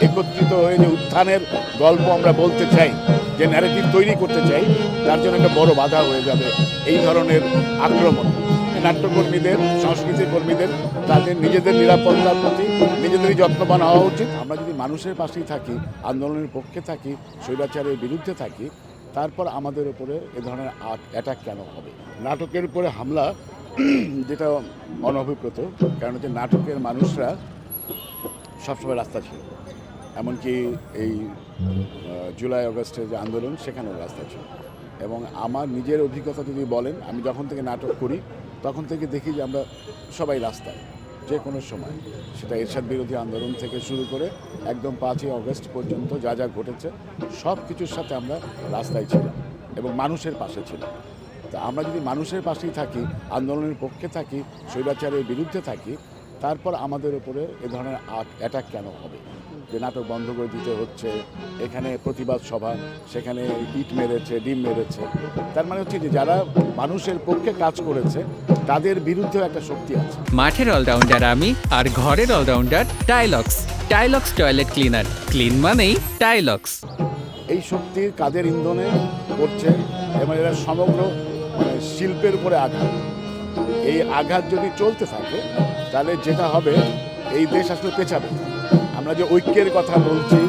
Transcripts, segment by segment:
একত্রিত হয়ে যে উত্থানের গল্প আমরা বলতে চাই, যে ন্যারেটিভ তৈরি করতে চাই, তার জন্য একটা বড় বাধা হয়ে যাবে এই ধরনের আক্রমণ। নাট্যকর্মীদের, সংস্কৃতি কর্মীদের তাদের নিজেদের নিরাপত্তার প্রতি নিজেদেরই যত্নবান হওয়া উচিত। আমরা যদি মানুষের পাশেই থাকি, আন্দোলনের পক্ষে থাকি, স্বৈরাচারের বিরুদ্ধে থাকি, তারপর আমাদের উপরে এ ধরনের অ্যাটাক কেন হবে? নাটকের উপরে হামলা যেটা অনভিপ্রেত, কারণ হচ্ছে নাটকের মানুষরা সবসময় রাস্তা ছিল, এমনকি এই জুলাই আগস্টের যে আন্দোলন সেখানেও রাস্তা ছিল। এবং আমার নিজের অভিজ্ঞতা যদি বলেন, আমি যখন থেকে নাটক করি তখন থেকে দেখি যে আমরা সবাই রাস্তায়, যে কোনো সময়, সেটা এরশাদ বিরোধী আন্দোলন থেকে শুরু করে একদম 5ই আগস্ট পর্যন্ত যা যা ঘটেছে সব কিছুর সাথে আমরা রাস্তায় ছিলাম এবং মানুষের পাশে ছিলাম। তা আমরা যদি মানুষের পাশেই থাকি, আন্দোলনের পক্ষে থাকি, স্বৈরাচারের বিরুদ্ধে থাকি, তারপর আমাদের উপরে এ ধরনের অ্যাটাক কেন হবে? যে নাটক বন্ধ করে দিতে হচ্ছে, এখানে প্রতিবাদ সভা, সেখানে ইট মেরেছে, ডিম মেরেছে, তার মানে হচ্ছে যে যারা মানুষের পক্ষে কাজ করেছে তাদের বিরুদ্ধেও একটা শক্তি আছে। মাঠের অলরাউন্ডার আমি, আর ঘরের allrounder Tilex. Tilex toilet cleaner, clean মানেই টাইলক্স। এই শক্তির কাদের ইন্ধনে করছে এবং এরা সমগ্র শিল্পের উপরে আঘাত। এই আঘাত যদি চলতে থাকে তাহলে যেটা হবে, এই দেশ আসলে পেছাবে। আমরা যে ঐক্যের কথা বলছি,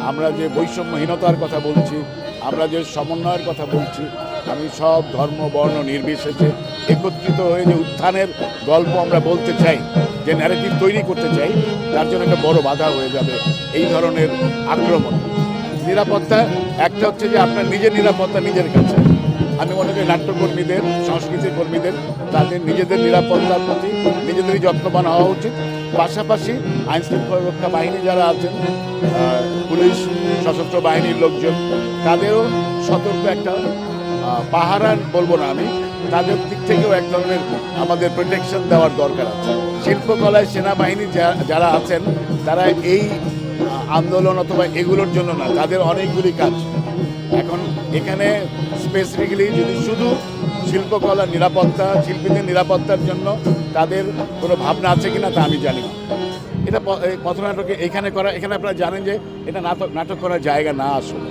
আমরা যে বৈষম্যহীনতার কথা বলছি, আমরা যে সমন্বয়ের কথা বলছি, আমি সব ধর্ম বর্ণ নির্বিশেষে একত্রিত হয়ে যে উত্থানের গল্প আমরা বলতে চাই, যে ন্যারেটিভ তৈরি করতে চাই, তার জন্য একটা বড় বাধা হয়ে যাবে এই ধরনের আক্রমণ। নিরাপত্তা একটা হচ্ছে যে আপনার নিজের নিরাপত্তা নিজের কাছে। আমি মনে করি নাট্যকর্মীদের, সংস্কৃতি কর্মীদের তাদের নিজেদের নিরাপত্তার প্রতি নিজেদেরই যত্নবান হওয়া উচিত। পাশাপাশি আইনশৃঙ্খলা রক্ষা বাহিনী যারা আছেন, পুলিশ, সশস্ত্র বাহিনীর লোকজন, তাদেরও সতর্ক একটা পাহারা বলবো না আমি, তাদের দিক থেকেও এক ধরনের আমাদের প্রোটেকশন দেওয়ার দরকার আছে। শিল্পকলায় সেনাবাহিনী যারা আছেন তারা এই আন্দোলন অথবা এগুলোর জন্য না, তাদের অনেকগুলি কাজ। এখন এখানে স্পেসিফিক্যালি যদি শুধু শিল্পকলা নিরাপত্তা, শিল্পীদের নিরাপত্তার জন্য তাদের কোনো ভাবনা আছে কিনা তা আমি জানি না। এটা পথনাটকে এখানে করা, এখানে আপনারা জানেন যে এটা নাটক করার জায়গা না, আসলে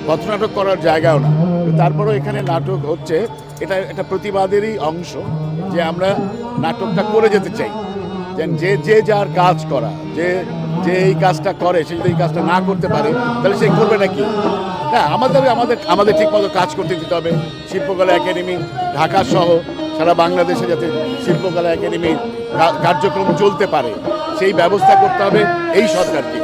পথনাটক করার জায়গাও না। তারপরেও এখানে নাটক হচ্ছে, এটা একটা প্রতিবাদেরই অংশ যে আমরা নাটকটা করে যেতে চাই। যে যার কাজ করা, যে এই কাজটা করে সে যদি এই কাজটা না করতে পারে তাহলে সে করবে নাকি? হ্যাঁ, আমাদের ঠিকমতো কাজ করতে দিতে হবে। শিল্পকলা একাডেমি ঢাকা সহ সারা বাংলাদেশে যাতে শিল্পকলা একাডেমি কার্যক্রম চলতে পারে সেই ব্যবস্থা করতে হবে এই সরকারকে।